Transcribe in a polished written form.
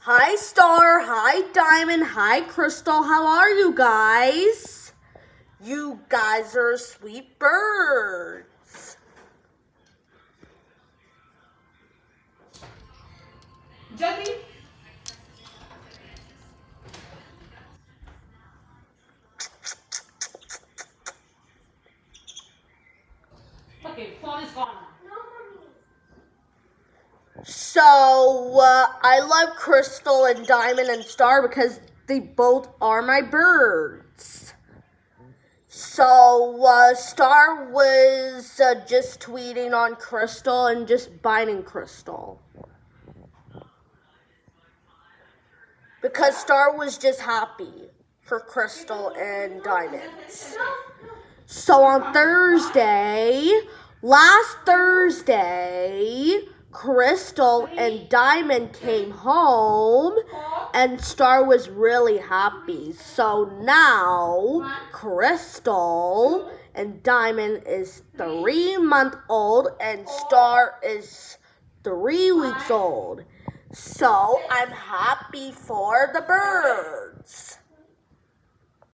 Hi, Star. Hi, Diamond. Hi, Crystal. How are you guys? You guys are sweet birds. Jody? Okay, phone is gone. So, I love Crystal and Diamond and Star because they both are my birds. So, Star was just tweeting on Crystal and just biting Crystal. Because Star was just happy for Crystal and Diamond. So on last Thursday, Crystal and Diamond came home and Star was really happy. So now Crystal and Diamond is 3 months old and Star is 3 weeks old. So I'm happy for the birds.